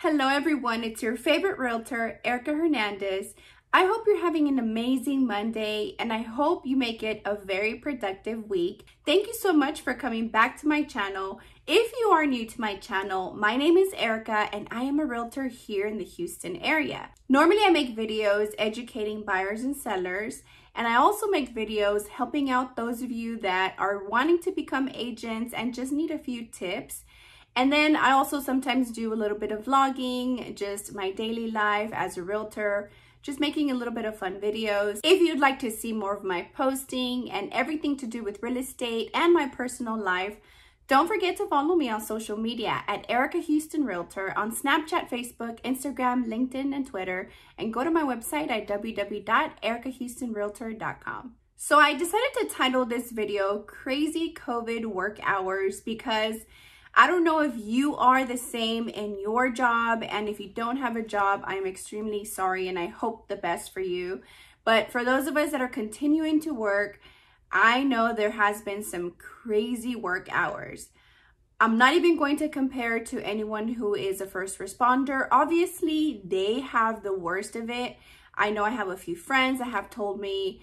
Hello everyone, it's your favorite realtor, Erica Hernandez. I hope you're having an amazing Monday and I hope you make it a very productive week. Thank you so much for coming back to my channel. If you are new to my channel, my name is Erica and I am a realtor here in the Houston area. Normally I make videos educating buyers and sellers, and I also make videos helping out those of you that are wanting to become agents and just need a few tips. And then I also sometimes do a little bit of vlogging, just my daily life as a realtor, just making a little bit of fun videos. If you'd like to see more of my posting and everything to do with real estate and my personal life, don't forget to follow me on social media at erikahoustonrealtor on Snapchat, Facebook, Instagram, LinkedIn, and Twitter, and go to my website at www.erikahoustonrealtor.com. So I decided to title this video Crazy COVID Work Hours because I don't know if you are the same in your job, and if you don't have a job, I'm extremely sorry and I hope the best for you. But for those of us that are continuing to work, I know there has been some crazy work hours. I'm not even going to compare to anyone who is a first responder. Obviously, they have the worst of it. I know I have a few friends that have told me,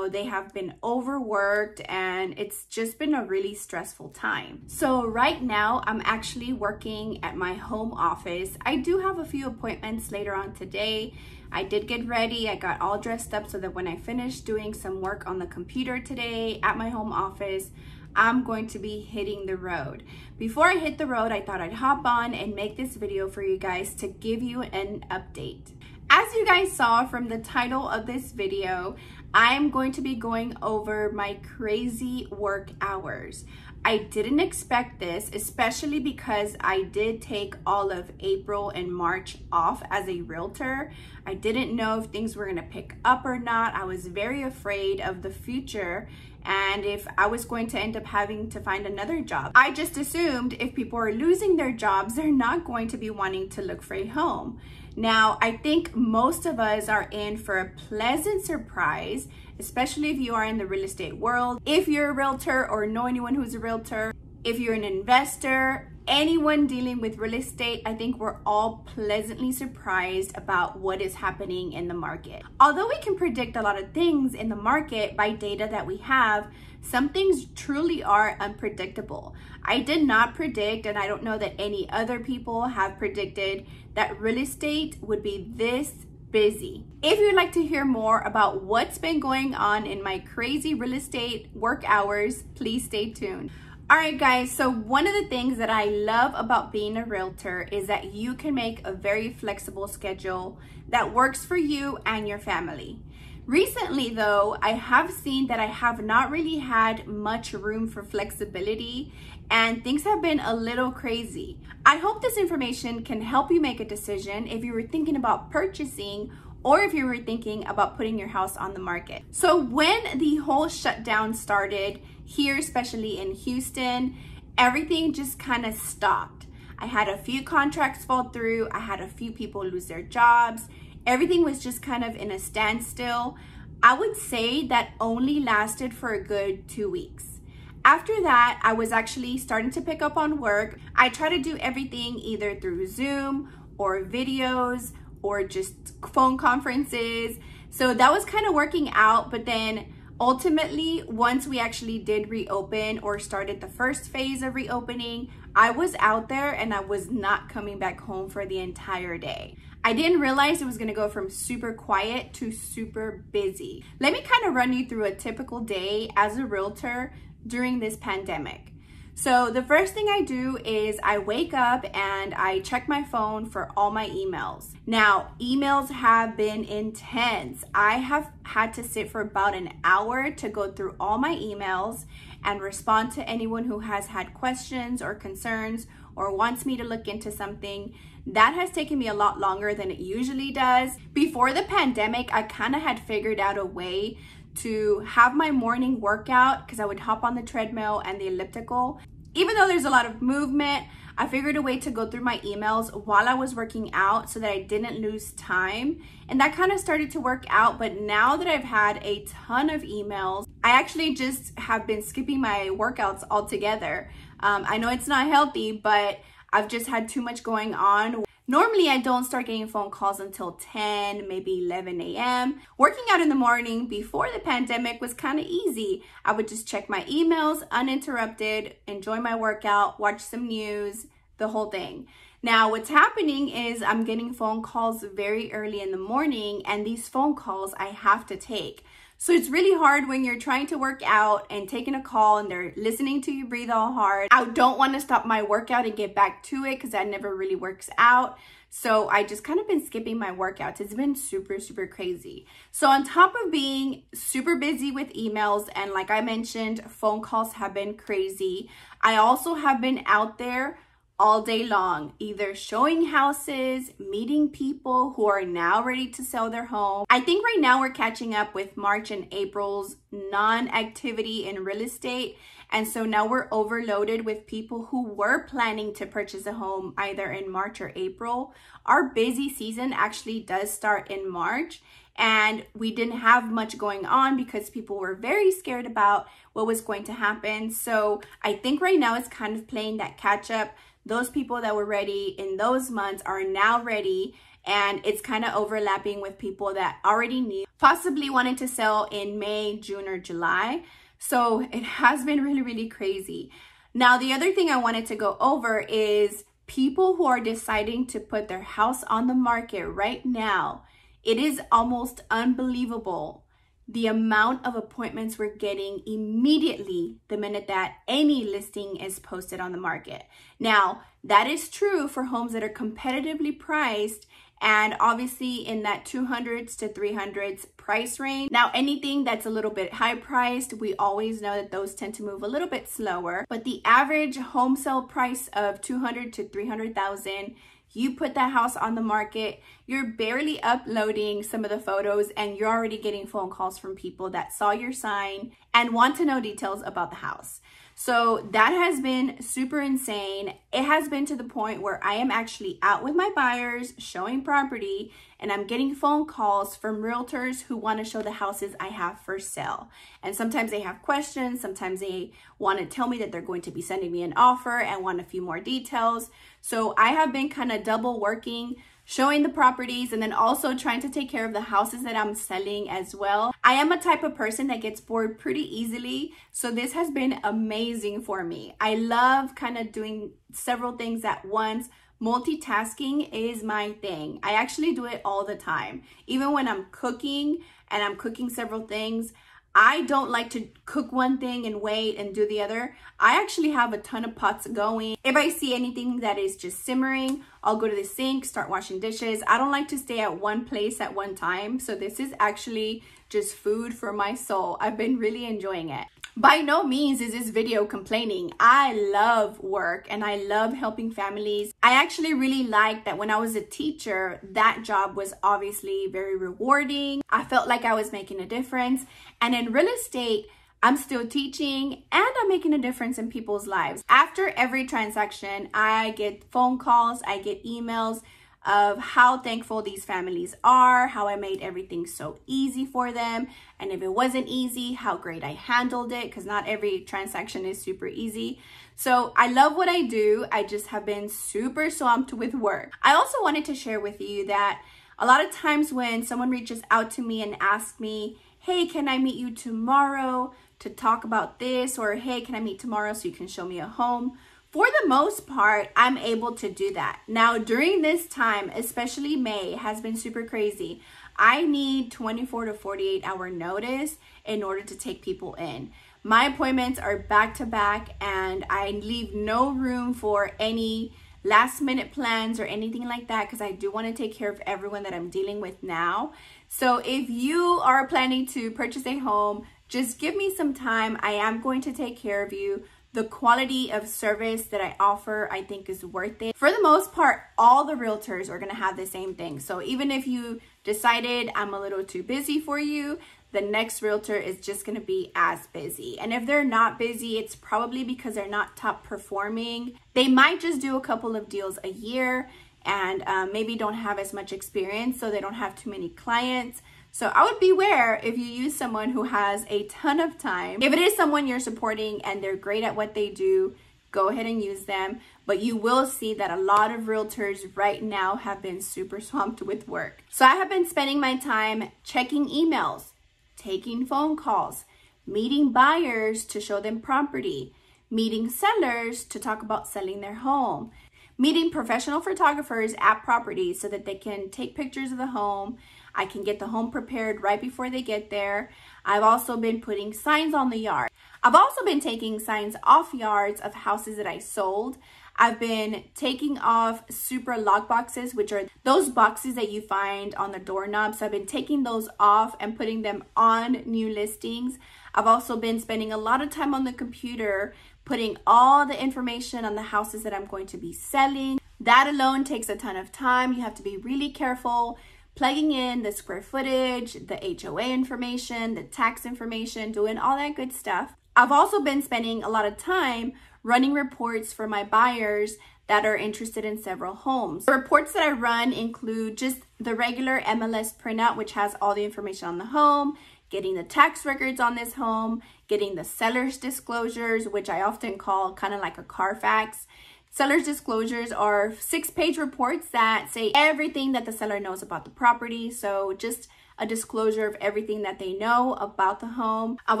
they have been overworked and it's just been a really stressful time. So right now I'm actually working at my home office. I do have a few appointments later on today. I did get ready. I got all dressed up so that when I finish doing some work on the computer today at my home office, I'm going to be hitting the road. Before I hit the road, I thought I'd hop on and make this video for you guys to give you an update. As you guys saw from the title of this video, I'm going to be going over my crazy work hours. I didn't expect this, especially because I did take all of April and March off as a realtor. I didn't know if things were gonna pick up or not. I was very afraid of the future and if I was going to end up having to find another job. I just assumed if people are losing their jobs, they're not going to be wanting to look for a home. Now, I think most of us are in for a pleasant surprise, especially if you are in the real estate world. If you're a realtor or know anyone who's a realtor, if you're an investor, anyone dealing with real estate, I think we're all pleasantly surprised about what is happening in the market. Although we can predict a lot of things in the market by data that we have, some things truly are unpredictable. I did not predict, and I don't know that any other people have predicted, that real estate would be this busy. If you'd like to hear more about what's been going on in my crazy real estate work hours, please stay tuned. All right, guys, so one of the things that I love about being a realtor is that you can make a very flexible schedule that works for you and your family. Recently, though, I have seen that I have not really had much room for flexibility and things have been a little crazy. I hope this information can help you make a decision if you were thinking about purchasing or if you were thinking about putting your house on the market. So when the whole shutdown started here, especially in Houston, everything just kind of stopped. I had a few contracts fall through. I had a few people lose their jobs. Everything was just kind of in a standstill. I would say that only lasted for a good 2 weeks. After that, I was actually starting to pick up on work. I try to do everything either through Zoom or videos or just phone conferences. So that was kind of working out, but then ultimately, once we actually did reopen or started the first phase of reopening, I was out there and I was not coming back home for the entire day. I didn't realize it was gonna go from super quiet to super busy. Let me kind of run you through a typical day as a realtor during this pandemic. So the first thing I do is I wake up and I check my phone for all my emails. Now, emails have been intense. I have had to sit for about an hour to go through all my emails and respond to anyone who has had questions or concerns or wants me to look into something. That has taken me a lot longer than it usually does. Before the pandemic, I kind of had figured out a way to have my morning workout because I would hop on the treadmill and the elliptical. Even though there's a lot of movement, I figured a way to go through my emails while I was working out so that I didn't lose time. And that kind of started to work out. But now that I've had a ton of emails, I actually just have been skipping my workouts altogether. I know it's not healthy, but I've just had too much going on. Normally, I don't start getting phone calls until 10, maybe 11 a.m. Working out in the morning before the pandemic was kind of easy. I would just check my emails uninterrupted, enjoy my workout, watch some news, the whole thing. Now, what's happening is I'm getting phone calls very early in the morning, and these phone calls I have to take. So it's really hard when you're trying to work out and taking a call and they're listening to you breathe all hard. I don't want to stop my workout and get back to it because that never really works out. So I just kind of been skipping my workouts. It's been super, super crazy. So on top of being super busy with emails, and like I mentioned, phone calls have been crazy, I also have been out there all day long, either showing houses, meeting people who are now ready to sell their home. I think right now we're catching up with March and April's non-activity in real estate. And so now we're overloaded with people who were planning to purchase a home either in March or April. Our busy season actually does start in March. And we didn't have much going on because people were very scared about what was going to happen. So I think right now it's kind of playing that catch up. Those people that were ready in those months are now ready, and it's kind of overlapping with people that already knew, possibly wanted to sell in May, June, or July. So it has been really, really crazy. Now, the other thing I wanted to go over is people who are deciding to put their house on the market right now. It is almost unbelievable the amount of appointments we're getting immediately the minute that any listing is posted on the market. Now, that is true for homes that are competitively priced and obviously in that 200s to 300s price range. Now, anything that's a little bit high priced, we always know that those tend to move a little bit slower, but the average home sale price of 200 to 300,000, you put that house on the market, you're barely uploading some of the photos and you're already getting phone calls from people that saw your sign and want to know details about the house. So that has been super insane. It has been to the point where I am actually out with my buyers showing property and I'm getting phone calls from realtors who want to show the houses I have for sale. And sometimes they have questions. Sometimes they want to tell me that they're going to be sending me an offer and want a few more details. So I have been kind of double working, showing the properties and then also trying to take care of the houses that I'm selling as well. I am a type of person that gets bored pretty easily, so this has been amazing for me. I love kind of doing several things at once. Multitasking is my thing. I actually do it all the time. Even when I'm cooking and I'm cooking several things, I don't like to cook one thing and wait and do the other. I actually have a ton of pots going. If I see anything that is just simmering, I'll go to the sink, start washing dishes. I don't like to stay at one place at one time. So this is actually just food for my soul. I've been really enjoying it. By no means is this video complaining. I love work and I love helping families. I actually really liked that when I was a teacher, that job was obviously very rewarding. I felt like I was making a difference. And in real estate, I'm still teaching and I'm making a difference in people's lives. After every transaction, I get phone calls, I get emails of how thankful these families are, how I made everything so easy for them. And if it wasn't easy, how great I handled it, because not every transaction is super easy. So I love what I do. I just have been super swamped with work. I also wanted to share with you that a lot of times when someone reaches out to me and asks me, hey, can I meet you tomorrow to talk about this? Or hey, can I meet tomorrow so you can show me a home? For the most part, I'm able to do that. Now, during this time, especially May, has been super crazy. I need 24 to 48 hour notice in order to take people in. My appointments are back to back and I leave no room for any last minute plans or anything like that because I do want to take care of everyone that I'm dealing with now. So if you are planning to purchase a home, just give me some time. I am going to take care of you. The quality of service that I offer, I think, is worth it. For the most part, all the realtors are gonna have the same thing. So even if you decided I'm a little too busy for you, the next realtor is just gonna be as busy. And if they're not busy, it's probably because they're not top performing. They might just do a couple of deals a year and maybe don't have as much experience, so they don't have too many clients. So I would beware if you use someone who has a ton of time. If it is someone you're supporting and they're great at what they do, go ahead and use them. But you will see that a lot of realtors right now have been super swamped with work. So I have been spending my time checking emails, taking phone calls, meeting buyers to show them property, meeting sellers to talk about selling their home, meeting professional photographers at properties so that they can take pictures of the home. I can get the home prepared right before they get there. I've also been putting signs on the yard. I've also been taking signs off yards of houses that I sold. I've been taking off super lock boxes, which are those boxes that you find on the doorknob. So I've been taking those off and putting them on new listings. I've also been spending a lot of time on the computer putting all the information on the houses that I'm going to be selling. That alone takes a ton of time. You have to be really careful plugging in the square footage, the HOA information, the tax information, doing all that good stuff. I've also been spending a lot of time running reports for my buyers that are interested in several homes. The reports that I run include just the regular MLS printout, which has all the information on the home, getting the tax records on this home, getting the seller's disclosures, which I often call kind of like a Carfax. Seller's disclosures are 6-page reports that say everything that the seller knows about the property. So just a disclosure of everything that they know about the home. I've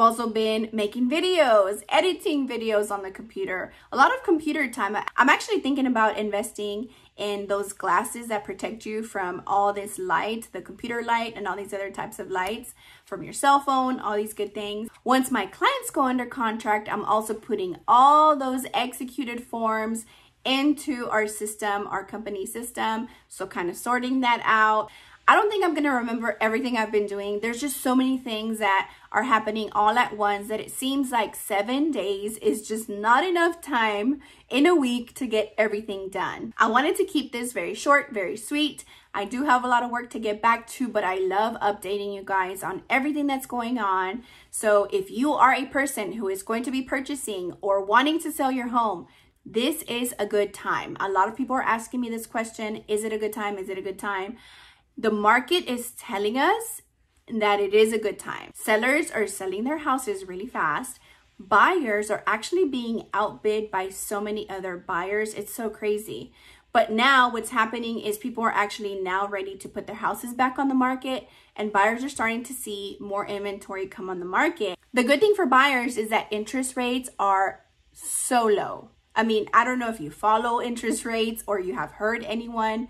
also been making videos, editing videos on the computer, a lot of computer time. I'm actually thinking about investing in those glasses that protect you from all this light, the computer light and all these other types of lights from your cell phone, all these good things. Once my clients go under contract, I'm also putting all those executed forms into our system, our company system. So kind of sorting that out. I don't think I'm going to remember everything I've been doing. There's just so many things that are happening all at once that it seems like 7 days is just not enough time in a week to get everything done. I wanted to keep this very short, very sweet. I do have a lot of work to get back to, but I love updating you guys on everything that's going on. So if you are a person who is going to be purchasing or wanting to sell your home, this is a good time. A lot of people are asking me this question, is it a good time? Is it a good time? The market is telling us that it is a good time. Sellers are selling their houses really fast. Buyers are actually being outbid by so many other buyers. It's so crazy. But now what's happening is people are actually now ready to put their houses back on the market, and buyers are starting to see more inventory come on the market. The good thing for buyers is that interest rates are so low. I mean, I don't know if you follow interest rates or you have heard anyone.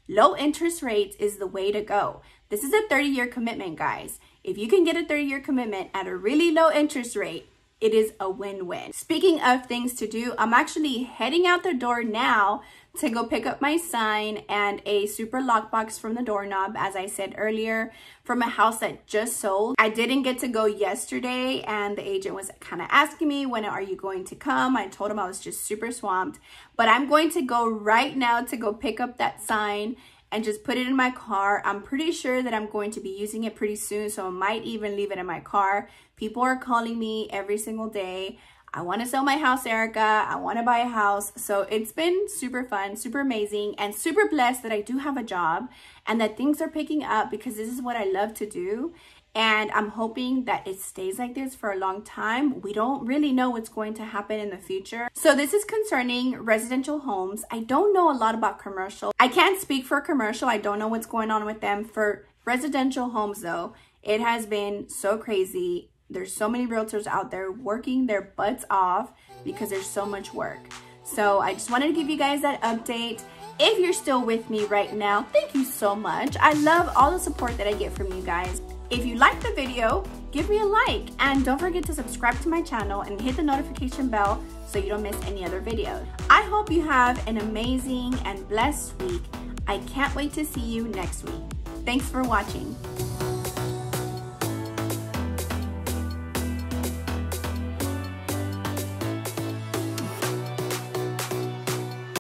Low interest rates is the way to go. This is a 30-year commitment, guys. If you can get a 30-year commitment at a really low interest rate, it is a win-win. Speaking of things to do, I'm actually heading out the door now to go pick up my sign and a super lockbox from the doorknob, as I said earlier, from a house that just sold. I didn't get to go yesterday, and the agent was kind of asking me, when are you going to come? I told him I was just super swamped, but I'm going to go right now to go pick up that sign and just put it in my car. I'm pretty sure that I'm going to be using it pretty soon, so I might even leave it in my car. People are calling me every single day. I want to sell my house, Erica. I want to buy a house. So it's been super fun, super amazing, and super blessed that I do have a job and that things are picking up because this is what I love to do. And I'm hoping that it stays like this for a long time. We don't really know what's going to happen in the future. So this is concerning residential homes. I don't know a lot about commercial. I can't speak for commercial. I don't know what's going on with them. For residential homes though, it has been so crazy. There's so many realtors out there working their butts off because there's so much work. So I just wanted to give you guys that update. If you're still with me right now, thank you so much. I love all the support that I get from you guys. If you liked the video, give me a like, and don't forget to subscribe to my channel and hit the notification bell so you don't miss any other videos. I hope you have an amazing and blessed week. I can't wait to see you next week. Thanks for watching.